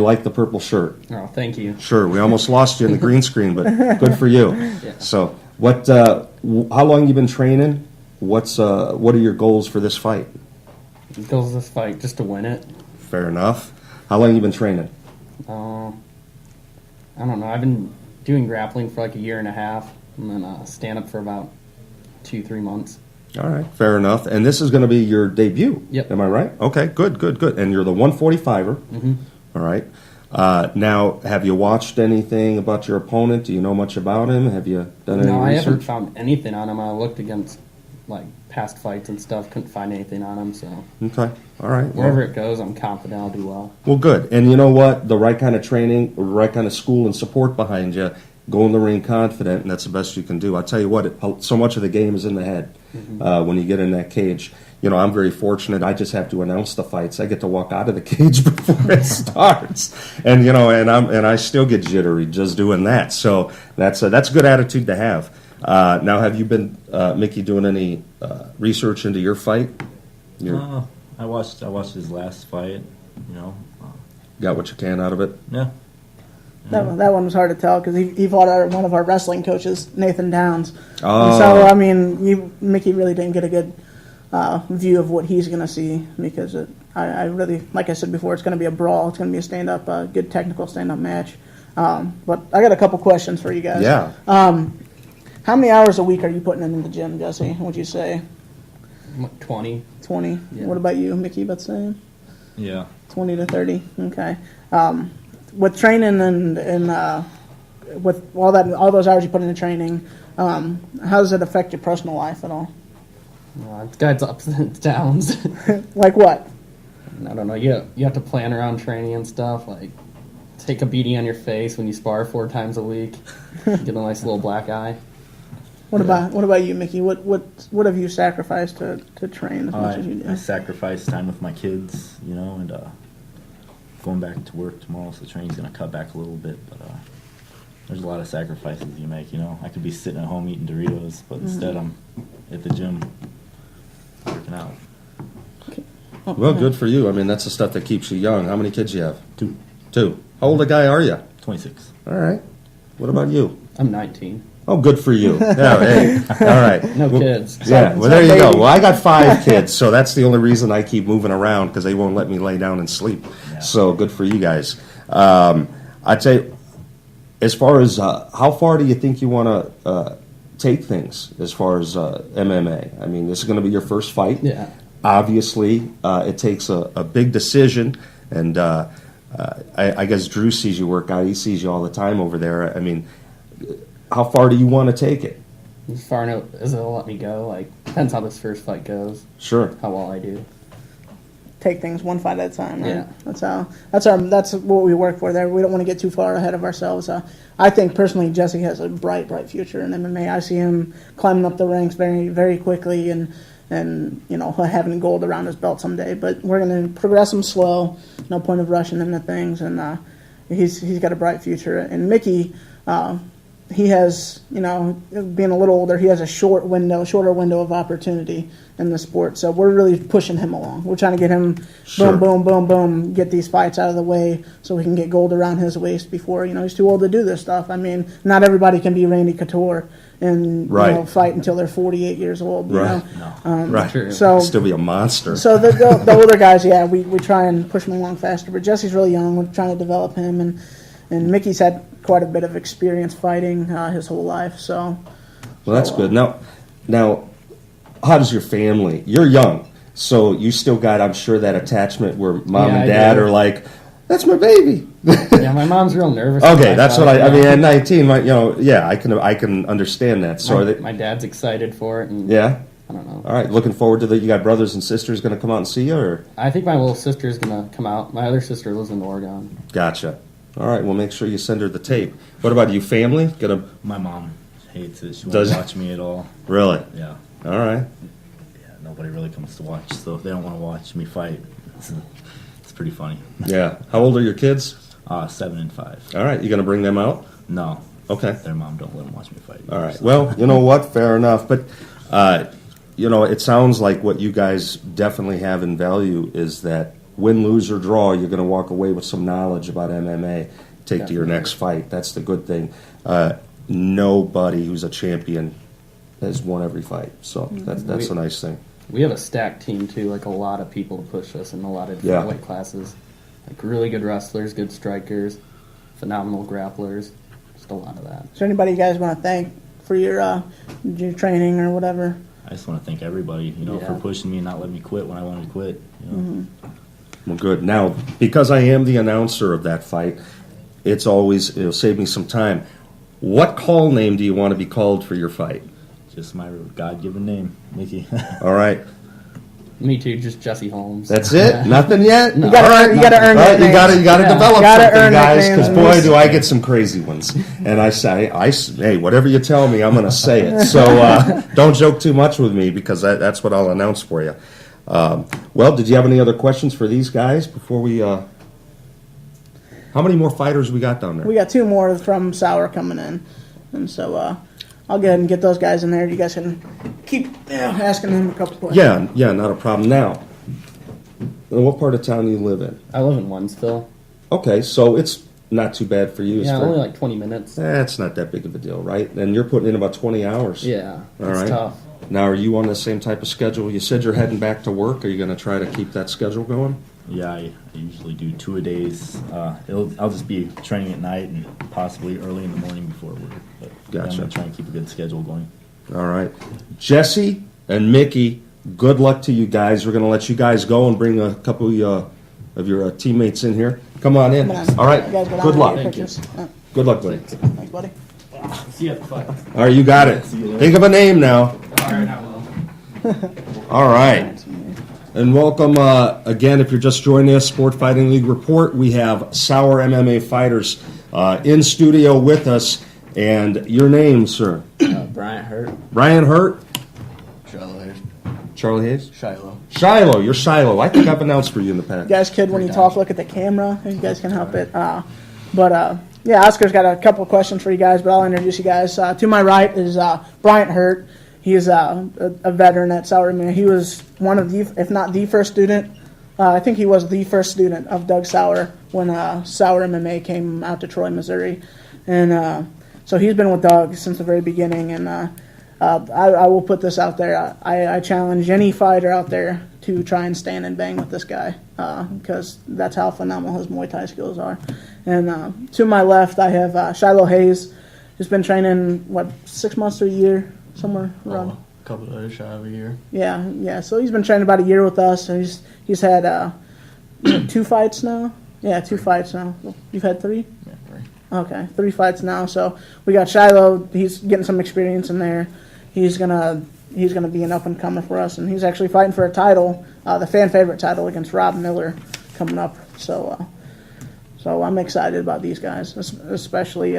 like the purple shirt. Oh, thank you. Sure, we almost lost you in the green screen, but good for you. Yeah. So, how long you been training? What are your goals for this fight? Goes this fight just to win it. Fair enough. How long you been training? I don't know. I've been doing grappling for like a year and a half, and then stand up for about 2-3 months. All right, fair enough. And this is going to be your debut. Yep. Am I right? Okay, good. And you're the 145er. Mm-hmm. All right. Now, have you watched anything about your opponent? Do you know much about him? Have you done any No, I research? haven't found anything on him. I looked against like past fights and stuff. Couldn't find anything on him. So Okay. All right. wherever it goes, I'm confident I'll do well. Well, good. And you know what? The right kind of training, the right kind of school and support behind you, go in the ring confident, and that's the best you can do. I tell you what, so much of the game is in the head when you get in that cage. You know, I'm very fortunate. I just have to announce the fights. I get to walk out of the cage before it starts, and you know, and I still get jittery just doing that. So that's a good attitude to have. Now, have you been, Mickey, doing any research into your fight? I watched his last fight. You know, Got what you can out of it? yeah. That one was hard to tell because he fought one of our wrestling coaches, Nathan Downs. Oh. And so, I mean, Mickey really didn't get a good view of what he's going to see because I really, like I said before, it's going to be a brawl. It's going to be a stand-up, good technical stand-up match. But I got a couple questions for you guys. Yeah. How many hours a week are you putting in the gym, Jesse? Would you say 20. 20? Yeah. What about you, Mickey? About the same? Yeah. 20 to 30. Okay. With training and with all those hours you put into training, how does it affect your personal life at all? It's got its ups and its downs. Like what? I don't know. You have to plan around training and stuff. Like take a beating on your face when you spar 4 times a week. Get a nice little black eye. What about you, Mickey? What have you sacrificed to train as much as you do? I sacrifice time with my kids, you know, and going back to work tomorrow, so the training's going to cut back a little bit, but there's a lot of sacrifices you make, you know. I could be sitting at home eating Doritos, but instead I'm at the gym working out. Well, good for you. I mean, that's the stuff that keeps you young. How many kids you have? 2. 2. How old a guy are you? 26. All right. What about you? I'm 19. Oh, good for you. Yeah, hey. All right. No kids. Yeah, well, there you go. Well, I got 5 kids, so that's the only reason I keep moving around because they won't let me lay down and sleep. Yeah. So good for you guys. I'd say, as far as how far do you think you want to take things as far as MMA? I mean, this is going to be your first fight. Yeah. Obviously, it takes a big decision, and I guess Drew sees you work out. He sees you all the time over there. I mean, how far do you want to take it? As far as it'll let me go. Like depends how this first fight goes. Sure. How well I do. Take things one fight at a time. Right? Yeah. That's what we work for there. We don't want to get too far ahead of ourselves. I think personally Jesse has a bright future in MMA. I see him climbing up the ranks very, very quickly and you know, having gold around his belt someday. But we're going to progress him slow. No point of rushing into things. And he's got a bright future. And Mickey, he has, you know, being a little older, he has a shorter window of opportunity in the sport. So we're really pushing him along. We're trying to get him Sure. boom, get these fights out of the way so we can get gold around his waist before, you know, he's too old to do this stuff. I mean, not everybody can be Randy Couture and Right. you know, fight until they're 48 years old. You Right. know? Right. True. So Still be a monster. so the older guys, yeah, we try and push them along faster. But Jesse's really young. We're trying to develop him, and Mickey's had quite a bit of experience fighting his whole life. So, Well, that's good. Now, how does your family? You're young, so you still got, I'm sure, that attachment where mom Yeah, and I dad do. are like, "That's my baby." Yeah, my mom's real nervous. Okay, when that's fight, what I you mean. know. At 19, you know, yeah, I can understand that. So, are they, My dad's excited for it, and yeah. I don't know. All right, looking forward to that. You got brothers and sisters going to come out and see you, or I think my little sister's gonna come out. My other sister lives in Oregon. gotcha. All right, well, make sure you send her the tape. What about you, family? Gonna My mom hates it. She Does- won't watch me at all. really? Yeah. All right. Yeah, nobody really comes to watch, so they don't want to watch me fight. It's pretty funny. Yeah. How old are your kids? 7 and 5. All right, you going to bring them out? No, Okay. their mom don't let them watch me fight. All right. Well, you know what? Fair enough. But, you know, it sounds like what you guys definitely have in value is that win, lose, or draw, you're going to walk away with some knowledge about MMA. Take to your next fight. That's the good thing. Nobody who's a champion has won every fight, so that's a nice thing. We have a stacked team too, like a lot of people to push us in a lot of different weight classes. Like really good wrestlers, good strikers, phenomenal grapplers, just a lot of that. Is there anybody you guys want to thank for your training or whatever? I just want to thank everybody, for pushing me and not letting me quit when I wanted to quit. Well, good. Now, because I am the announcer of that fight, it'll save me some time. What call name do you want to be called for your fight? Just my God-given name, Mickey. All right. Me too, just Jesse Holmes. That's it? Nothing yet? No. You gotta earn that name. You gotta develop Gotta something, earn that guys, name. because boy, do I get some crazy ones. And I say, hey, whatever you tell me, I'm going to say it. So don't joke too much with me, because that's what I'll announce for you. Well, did you have any other questions for these guys before we... How many more fighters we got down there? We got 2 more from Sauer coming in, and so I'll go ahead and get those guys in there. You guys can keep asking them a couple questions. Yeah, not a problem. Now, what part of town do you live in? I live in Wentzville. Okay, so it's not too bad for you. Yeah, only like 20 minutes. It's not that big of a deal, right? And you're putting in about 20 hours. Yeah, All it's right. tough. Now, are you on the same type of schedule? You said you're heading back to work. Are you going to try to keep that schedule going? Yeah, I usually do 2-a-days. I'll just be training at night and possibly early in the morning before work. But Gotcha. I'm going to try and keep a good schedule going. All right. Jesse and Mickey, good luck to you guys. We're going to let you guys go and bring a couple of your teammates in here. Come on in. Come on. All right. You guys go down Good and luck. get pictures. Good luck, buddy. Thanks, buddy. See you at the fight. All right, you got it. Think of a name now. All right, I will. All right. And welcome again, if you're just joining us, Sport Fighting League Report. We have Sauer MMA fighters in studio with us. And your name, sir? Bryant Hurt. Brian Hurt? Shiloh Hayes. Charlie Hayes? Shiloh. Shiloh. You're Shiloh. I think I've announced for you in the past. You guys could, when you talk, look at the camera. If you guys can help it. Yeah, Oscar's got a couple of questions for you guys, but I'll introduce you guys. To my right is Bryant Hurt. He is a veteran at Sauer MMA. He was one of the, if not the first student, I think he was the first student of Doug Sauer when Sauer MMA came out to Troy, Missouri. And so he's been with Doug since the very beginning. And I will put this out there. I challenge any fighter out there to try and stand and bang with this guy because that's how phenomenal his Muay Thai skills are. And to my left, I have Shiloh Hayes, who's been training, 6 months to a year? Somewhere around. A couple of others shy of a year. Yeah. So he's been training about a year with us, and he's had 2 fights now. Yeah, 2 fights now. You've had 3? Yeah, 3. Okay, 3 fights now. So we got Shiloh. He's getting some experience in there. He's gonna be an up and comer for us, and he's actually fighting for a title, the fan favorite title against Rob Miller coming up. So I'm excited about these guys, especially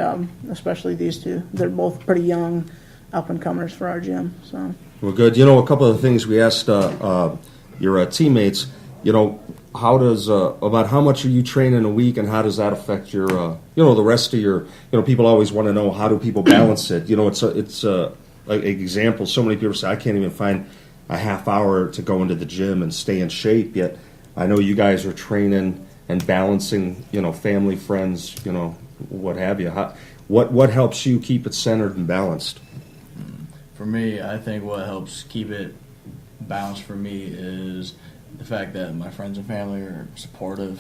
these 2. They're both pretty young up-and-comers for our gym. So Well, good. A couple of the things we asked your teammates, how does, about how much are you training a week and how does that affect your, the rest of your, people always want to know how do people balance it. It's an example. So many people say, I can't even find a half hour to go into the gym and stay in shape, yet I know you guys are training and balancing, family, friends, what have you. What helps you keep it centered and balanced? For me, I think what helps keep it balanced for me is the fact that my friends and family are supportive,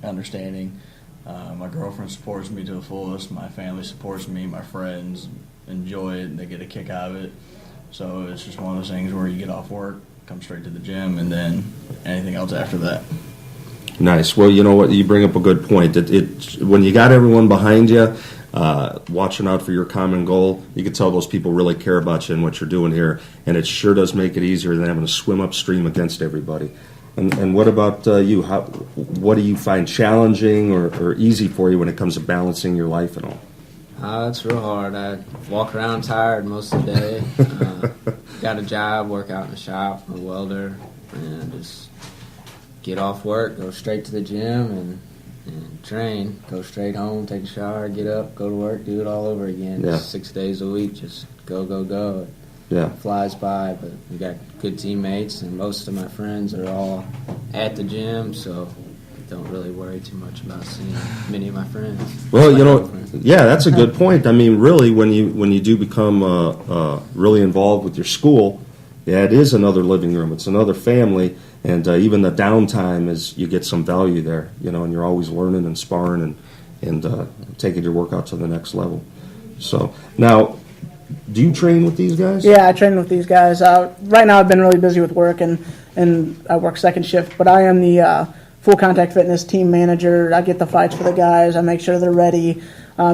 understanding. My girlfriend supports me to the fullest. My family supports me. My friends enjoy it. And they get a kick out of it. So it's just one of those things where you get off work, come straight to the gym, and then anything else after that. Nice. Well, you know what? You bring up a good point. When you got everyone behind you, watching out for your common goal, you can tell those people really care about you and what you're doing here, and it sure does make it easier than having to swim upstream against everybody. And what about you? What do you find challenging or easy for you when it comes to balancing your life and all? It's real hard. I walk around tired most of the day. Got a job, work out in the shop, I'm a welder, and just get off work, go straight to the gym, and train, go straight home, take a shower, get up, go to work, do it all over again. Yeah. 6 days a week, just go. Yeah. flies by, but we got good teammates, and most of my friends are all at the gym, so I don't really worry too much about seeing many of my friends. Well, My you know, girlfriend. yeah, that's a good point. I mean, really, when you do become really involved with your school, yeah, it is another living room. It's another family, and even the downtime is you get some value there. You know, and you're always learning and sparring and taking your workout to the next level. So now, do you train with these guys? Yeah, I train with these guys. Right now, I've been really busy with work, and I work second shift. But I am the full contact fitness team manager. I get the fights for the guys. I make sure they're ready.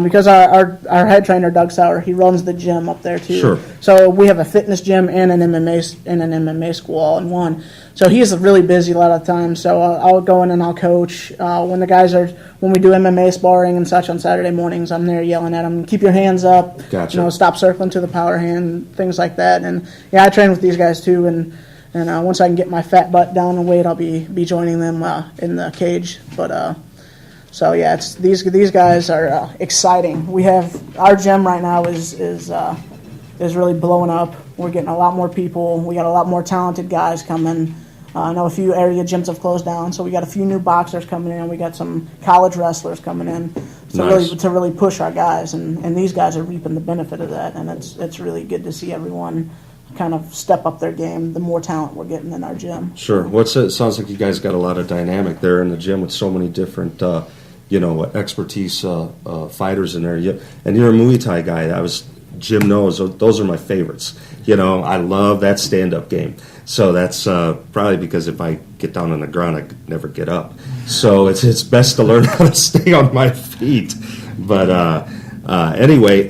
Because our head trainer, Doug Sauer, he runs the gym up there too. Sure. So we have a fitness gym and an MMA school all in one. So he's really busy a lot of the time. So I'll go in and I'll coach. When we do MMA sparring and such on Saturday mornings, I'm there yelling at them, keep your hands up. Gotcha. You know, stop circling to the power hand, things like that. And yeah, I train with these guys too. And once I can get my fat butt down and weight, I'll be joining them in the cage. But so yeah, it's these guys are exciting. We have our gym right now is really blowing up. We're getting a lot more people. We got a lot more talented guys coming. I know a few area gyms have closed down, so we got a few new boxers coming in. We got some college wrestlers coming in to really push our guys, and these guys are reaping the benefit of that. And it's really good to see everyone kind of step up their game. The more talent we're getting in our gym. Sure. It sounds like you guys got a lot of dynamic there in the gym with so many different, expertise fighters in there. And you're a Muay Thai guy. Jim knows those are my favorites. You know, I love that stand-up game. So that's probably because if I get down on the ground, I could never get up. So it's best to learn how to stay on my feet. But anyway,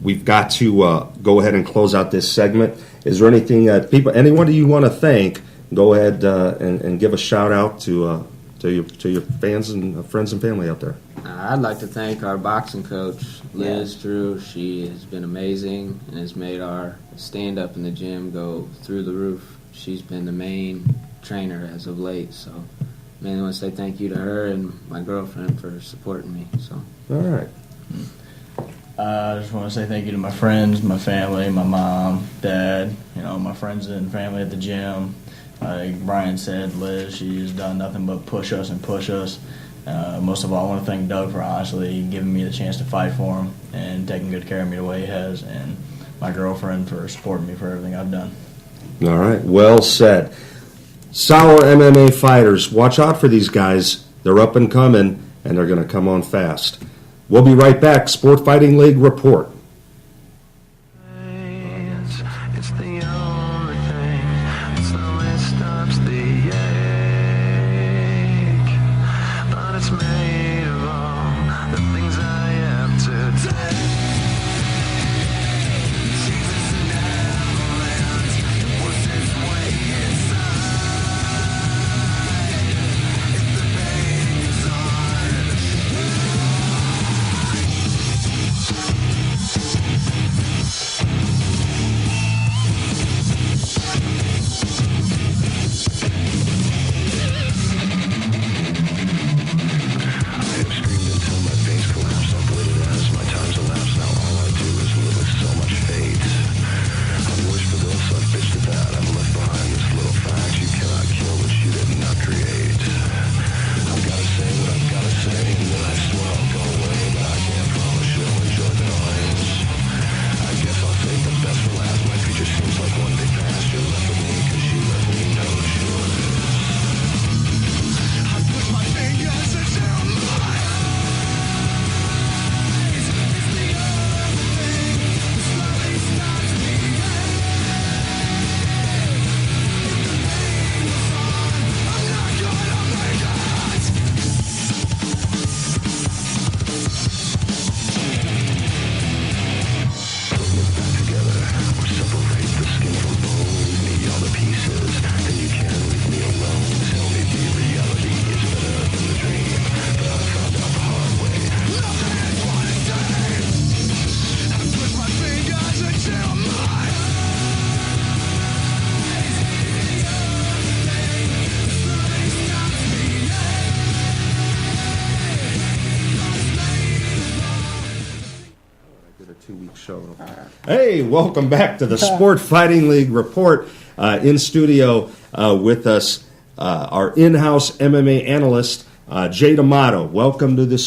we've got to go ahead and close out this segment. Is there anything anyone you want to thank? Go ahead and give a shout out to your fans and friends and family out there. I'd like to thank our boxing coach, Liz Drew. She has been amazing and has made our stand-up in the gym go through the roof. She's been the main trainer as of late, so I mainly want to say thank you to her and my girlfriend for supporting me. So. All right. I just want to say thank you to my friends, my family, my mom, dad, my friends and family at the gym. Like Brian said, Liz, she's done nothing but push us and push us. Most of all, I want to thank Doug for honestly giving me the chance to fight for him and taking good care of me the way he has, and my girlfriend for supporting me for everything I've done. All right. Well said. Sauer MMA fighters, watch out for these guys. They're up and coming, and they're going to come on fast. We'll be right back. Sport Fighting League Report. It's the only thing that slowly stops the ache, but it's made of all the things I have to take. Jesus and avalanche, it was his way inside. If the pain is hard, show. Hey, welcome back to the Sport Fighting League report. In studio with us, our in-house MMA analyst, Jay D'Amato. Welcome to the